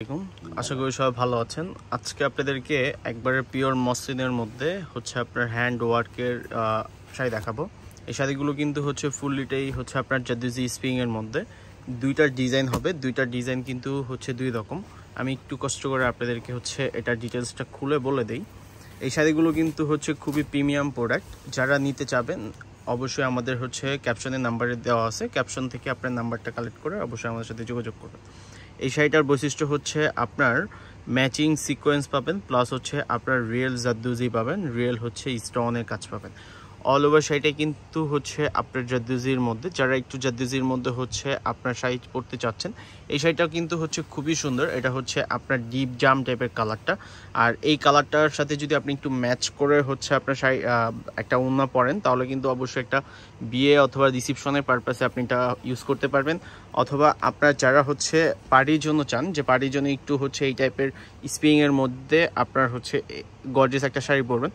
আসসালামু আলাইকুম, আশা করি সবাই ভালো আছেন। আজকে আপনাদেরকে একবারে পিওর মসলিনের মধ্যে হচ্ছে আপনার হ্যান্ড ওয়ার্কের শাড়ি দেখাবো। এই শাড়িগুলো কিন্তু হচ্ছে ফুললিটাই হচ্ছে আপনার জারদোজি স্প্রিং এর মধ্যে দুইটার ডিজাইন হবে। দুইটার ডিজাইন কিন্তু হচ্ছে দুই রকম। আমি একটু কষ্ট করে আপনাদেরকে হচ্ছে এটার ডিটেলসটা খুলে বলে দেই। এই শাড়িগুলো কিন্তু হচ্ছে খুবই প্রিমিয়াম প্রোডাক্ট। যারা নিতে চাবেন অবশ্যই আমাদের হচ্ছে ক্যাপশনের নাম্বারে দেওয়া আছে, ক্যাপশন থেকে আপনার নাম্বারটা কালেক্ট করে অবশ্যই আমাদের সাথে যোগাযোগ করবেন। এই শাড়িটার বৈশিষ্ট্য হচ্ছে আপনার ম্যাচিং সিকোয়েন্স পাবেন, প্লাস হচ্ছে আপনার রিয়েল জারদোজি পাবেন, রিয়েল হচ্ছে স্টোনের কাজ পাবেন। অল ওভার শাড়িটা কিন্তু হচ্ছে আপনার জারদোজির মধ্যে। যারা একটু জারদোজির মধ্যে হচ্ছে আপনার শাড়ি পরতে চাচ্ছেন, এই শাড়িটাও কিন্তু হচ্ছে খুবই সুন্দর। এটা হচ্ছে আপনার ডিপ জাম টাইপের কালারটা, আর এই কালারটার সাথে যদি আপনি একটু ম্যাচ করে হচ্ছে আপনার শাড়ি একটা ওড়না পরেন, তাহলে কিন্তু অবশ্যই একটা বিয়ে অথবা রিসিপশনের পারপাসে আপনি এটা ইউজ করতে পারবেন। অথবা আপনার যারা হচ্ছে পার্টির জন্য চান, যে পার্টির জন্য একটু হচ্ছে এই টাইপের স্প্রিংয়ের মধ্যে আপনার হচ্ছে গর্জিয়াস একটা শাড়ি পরবেন,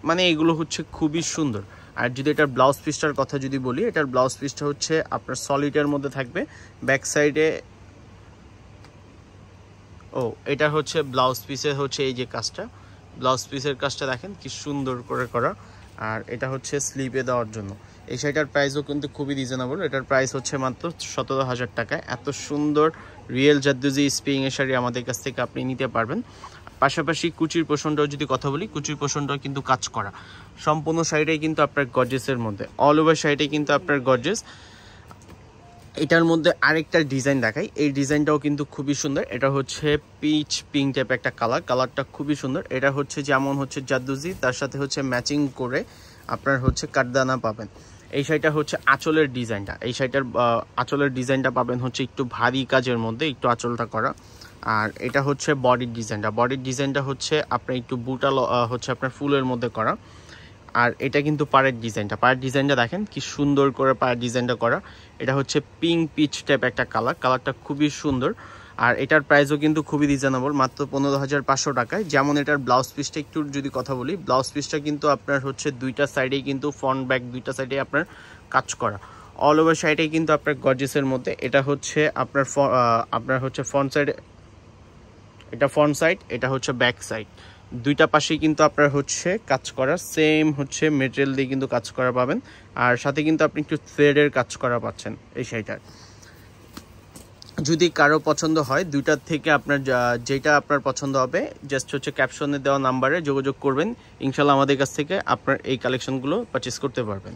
মানে এগুলো হচ্ছে খুবই সুন্দর। আর যদি এটার ব্লাউজ পিসটার কথা যদি বলি, এটার ব্লাউজ পিসটা হচ্ছে আপনার সলিডের মধ্যে থাকবে। ব্যাক সাইডে এটা হচ্ছে ব্লাউজ পিসে হচ্ছে এই যে কাজটা, ব্লাউজ পিসের কাজটা দেখেন কি সুন্দর করে করা। আর এটা হচ্ছে স্লিপে দেওয়ার জন্য। এই শাড়িটার প্রাইসও কিন্তু খুবই রিজনেবল। এটার প্রাইস হচ্ছে মাত্র 17,000 টাকায়। এত সুন্দর রিয়েল জারদোজি স্প্রিং এর শাড়ি আমাদের কাছ থেকে আপনি নিতে পারবেন। পাশাপাশি কুচির পোষণটাও যদি কথা বলি, কুচির পোষণটাও কিন্তু কাজ করা। সম্পূর্ণ শাড়িটাই কিন্তু আপনার গর্জিয়াসের মধ্যে, অল ওভার শাড়িটাই কিন্তু আপনার গর্জিয়াস। এটার মধ্যে আরেকটা ডিজাইন দেখাই, এই ডিজাইনটাও কিন্তু খুবই সুন্দর। এটা হচ্ছে পিচ পিঙ্ক টাইপ একটা কালারটা খুবই সুন্দর। এটা হচ্ছে যেমন হচ্ছে জারদোজি, তার সাথে হচ্ছে ম্যাচিং করে আপনার হচ্ছে কাঠদানা পাবেন। এই শাড়িটা হচ্ছে আঁচলের ডিজাইনটা, এই শাড়িটার আঁচলের ডিজাইনটা পাবেন হচ্ছে একটু ভারী কাজের মধ্যে, একটু আঁচলটা করা। আর এটা হচ্ছে বডির ডিজাইনটা হচ্ছে আপনার একটু বুটাল হচ্ছে আপনার ফুলের মধ্যে করা। আর এটা কিন্তু পাড়ের ডিজাইনটা দেখেন কি সুন্দর করে পাড়ের ডিজাইনটা করা। এটা হচ্ছে পিঙ্ক পিচ টাইপ একটা কালারটা খুবই সুন্দর। আর এটার প্রাইসও কিন্তু খুবই রিজনেবল, মাত্র 15,500 টাকায়। যেমন এটার ব্লাউজ পিসটা একটু যদি কথা বলি, ব্লাউজ পিসটা কিন্তু আপনার হচ্ছে দুইটা সাইডেই কিন্তু ফ্রন্ট ব্যাক দুইটা সাইডে আপনার কাজ করা। অল ওভার সাইডে কিন্তু আপনার গর্জিয়াসের মধ্যে। এটা হচ্ছে আপনার হচ্ছে ফ্রন্ট সাইড, এটা ফ্রন্ট সাইড, এটা হচ্ছে ব্যাক সাইড, দুইটা পাশেই কিন্তু আপনার হচ্ছে কাজ করা, সেম হচ্ছে মেটেরিয়াল দিয়ে কিন্তু কাজ করা পাবেন। আর সাথে কিন্তু আপনি একটু থ্রেডের কাজ করা পাচ্ছেন এই শাড়িটার। যদি কারো পছন্দ হয় দুইটার থেকে আপনার যেটা আপনার পছন্দ হবে, জাস্ট হচ্ছে ক্যাপশনে দেওয়া নাম্বারে যোগাযোগ করবেন। ইনশাল্লাহ আমাদের কাছ থেকে আপনার এই কালেকশনগুলো পারচেস করতে পারবেন।